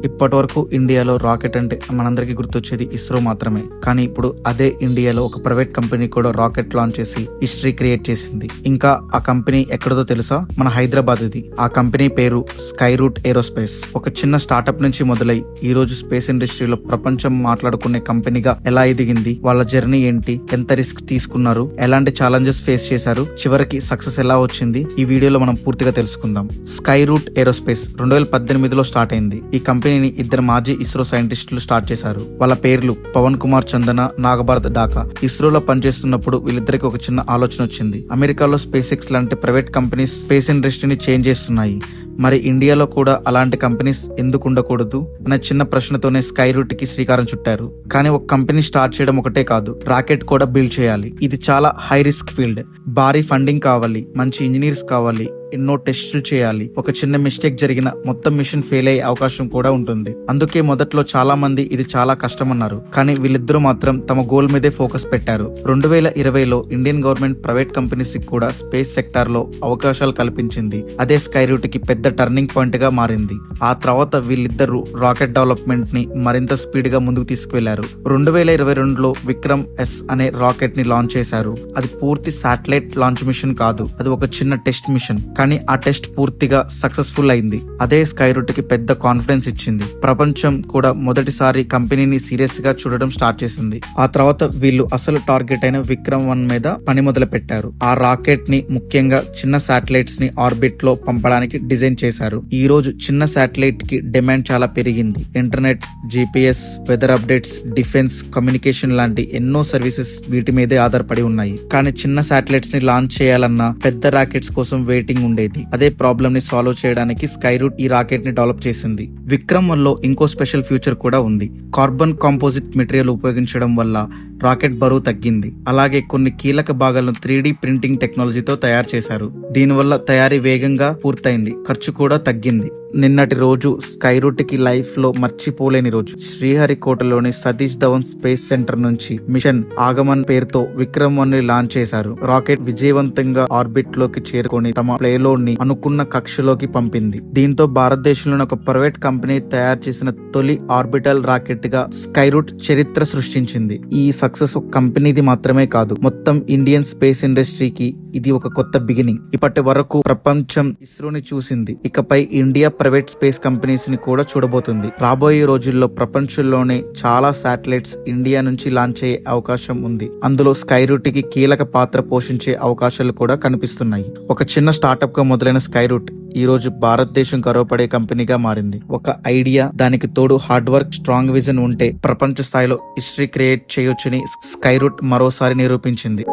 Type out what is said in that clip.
ఇప్పటి వరకు ఇండియాలో రాకెట్ అంటే మనందరికీ గుర్తొచ్చేది ఇస్రో మాత్రమే. కానీ ఇప్పుడు అదే ఇండియాలో ఒక ప్రైవేట్ కంపెనీ కూడా రాకెట్ లాంచ్ చేసి హిస్టరీ క్రియేట్ చేసింది. ఇంకా ఆ కంపెనీ ఎక్కడదో తెలుసా? మన హైదరాబాద్ ఇది. ఆ కంపెనీ పేరు స్కై రూట్ ఏరోస్పేస్. ఒక చిన్న స్టార్ట్అప్ నుంచి మొదలై ఈ రోజు స్పేస్ ఇండస్ట్రీలో ప్రపంచం మాట్లాడుకునే కంపెనీగా ఎలా ఎదిగింది, వాళ్ళ జర్నీ ఏంటి, ఎంత రిస్క్ తీసుకున్నారు, ఎలాంటి ఛాలెంజెస్ ఫేస్ చేశారు, చివరికి సక్సెస్ ఎలా వచ్చింది, ఈ వీడియోలో మనం పూర్తిగా తెలుసుకుందాం. స్కై రూట్ ఏరోస్పేస్ 2018లో స్టార్ట్ అయింది. ఈ కంపెనీని ఇద్దరు మాజీ ఇస్రో సైంటిస్టులు స్టార్ట్ చేశారు. వాళ్ళ పేర్లు పవన్ కుమార్ చందన, నాగభారత్ ఢాకా. ఇస్రోలో పనిచేస్తున్నప్పుడు వీళ్ళిద్దరికి ఒక చిన్న ఆలోచన వచ్చింది. అమెరికాలో స్పేస్ ఎక్స్ లాంటి ప్రైవేట్ కంపెనీస్ స్పేస్ ఇండస్ట్రీని చేంజ్ చేస్తున్నాయి, మరి ఇండియాలో కూడా అలాంటి కంపెనీస్ ఎందుకు ఉండకూడదు అనే చిన్న ప్రశ్నతోనే స్కై రూట్ కి శ్రీకారం చుట్టారు. కానీ ఒక కంపెనీ స్టార్ట్ చేయడం ఒకటే కాదు, రాకెట్ కూడా బిల్డ్ చేయాలి. ఇది చాలా హై రిస్క్ ఫీల్డ్. భారీ ఫండింగ్ కావాలి, మంచి ఇంజనీర్స్ కావాలి, ఎన్నో టెస్టులు చేయాలి. ఒక చిన్న మిస్టేక్ జరిగిన మొత్తం మిషన్ ఫెయిల్ అయ్యే అవకాశం కూడా ఉంటుంది. అందుకే మొదట్లో చాలా మంది ఇది చాలా కష్టమన్నారు. కానీ వీళ్ళిద్దరూ మాత్రం తమ గోల్ మీదే ఫోకస్ పెట్టారు. 2020లో ఇండియన్ గవర్నమెంట్ ప్రైవేట్ కంపెనీస్ కి కూడా స్పేస్ సెక్టార్ లో అవకాశాలు కల్పించింది. అదే స్కై రూట్ కి పెద్ద టర్నింగ్ పాయింట్ గా మారింది. ఆ తర్వాత వీళ్ళిద్దరూ రాకెట్ డెవలప్మెంట్ ని మరింత స్పీడ్ గా ముందుకు తీసుకువెళ్లారు. 2022లో విక్రమ్ ఎస్ అనే రాకెట్ ని లాంచ్ చేశారు. అది పూర్తి శాటిలైట్ లాంచ్ మిషన్ కాదు, అది ఒక చిన్న టెస్ట్ మిషన్. కానీ ఆ టెస్ట్ పూర్తిగా సక్సెస్ఫుల్ అయింది. అదే స్కై రూట్ కి పెద్ద కాన్ఫిడెన్స్ ఇచ్చింది. ప్రపంచం కూడా మొదటిసారి కంపెనీని సీరియస్ గా చూడడం స్టార్ట్ చేసింది. ఆ తర్వాత వీళ్ళు అసలు టార్గెట్ అయిన విక్రమ్ 1 మీద పని మొదలు పెట్టారు. ఆ రాకెట్ ని ముఖ్యంగా చిన్న శాటిలైట్స్ ని ఆర్బిట్ లో పంపడానికి డిజైన్ చేశారు. ఈ రోజు చిన్న శాటిలైట్ కి డిమాండ్ చాలా పెరిగింది. Internet, GPS, weather updates, defence, communication లాంటి ఎన్నో సర్వీసెస్ వీటి మీదే ఆధారపడి ఉన్నాయి. కానీ చిన్న శాటిలైట్స్ ని లాంచ్ చేయాలన్నా పెద్ద రాకెట్స్ కోసం వెయిటింగ్ ఉండేది. అదే ప్రాబ్లమ్ ని సాల్వ్ చేయడానికి స్కై రూట్ ఈ రాకెట్ ని డెవలప్ చేసింది. విక్రమ్ 1లో ఇంకో స్పెషల్ ఫీచర్ కూడా ఉంది. కార్బన్ కాంపోజిట్ మెటీరియల్ ఉపయోగించడం వల్ల రాకెట్ బరువు తగ్గింది. అలాగే కొన్ని కీలక భాగాలను 3D ప్రింటింగ్ టెక్నాలజీతో తయారు చేశారు. దీనివల్ల తయారీ వేగంగా పూర్తయింది, ఖర్చు కూడా తగ్గింది. నిన్నటి రోజు స్కై రూట్ కి లైఫ్ లో మర్చిపోలేని రోజు. శ్రీహరికోటలోని సతీష్ ధవన్ స్పేస్ సెంటర్ నుంచి మిషన్ ఆగమన్ పేరుతో విక్రమ్ 1 ని లాంచ్ చేశారు. రాకెట్ విజయవంతంగా ఆర్బిట్ లోకి చేరుకొని తమ ప్లేలోడ్ ని అనుకున్న కక్షలోకి పంపింది. దీంతో భారతదేశంలోని ఒక ప్రైవేట్ కంపెనీ తయారు చేసిన తొలి ఆర్బిటల్ రాకెట్ గా స్కై రూట్ చరిత్ర సృష్టించింది. ఈ సక్సెస్ ఒక కంపెనీది మాత్రమే కాదు, మొత్తం ఇండియన్ స్పేస్ ఇండస్ట్రీకి ఇది ఒక కొత్త బిగినింగ్. ఇప్పటి వరకు ప్రపంచం ఇస్రోని చూసింది, ఇకపై ఇండియా ప్రైవేట్ స్పేస్ కంపెనీస్ ని కూడా చూడబోతుంది. రాబోయే రోజుల్లో ప్రపంచంలోనే చాలా శాటిలైట్స్ ఇండియా నుంచి లాంచ్ అయ్యే అవకాశం ఉంది. అందులో స్కై రూట్ కి కీలక పాత్ర పోషించే అవకాశాలు కూడా కనిపిస్తున్నాయి. ఒక చిన్న స్టార్ట్అప్ గా మొదలైన స్కై రూట్ ఈ రోజు భారతదేశం గర్వపడే కంపెనీగా మారింది. ఒక ఐడియా, దానికి తోడు హార్డ్ వర్క్, స్ట్రాంగ్ విజన్ ఉంటే ప్రపంచ స్థాయిలో హిస్టరీ క్రియేట్ చేయొచ్చని స్కై రూట్ మరోసారి నిరూపించింది.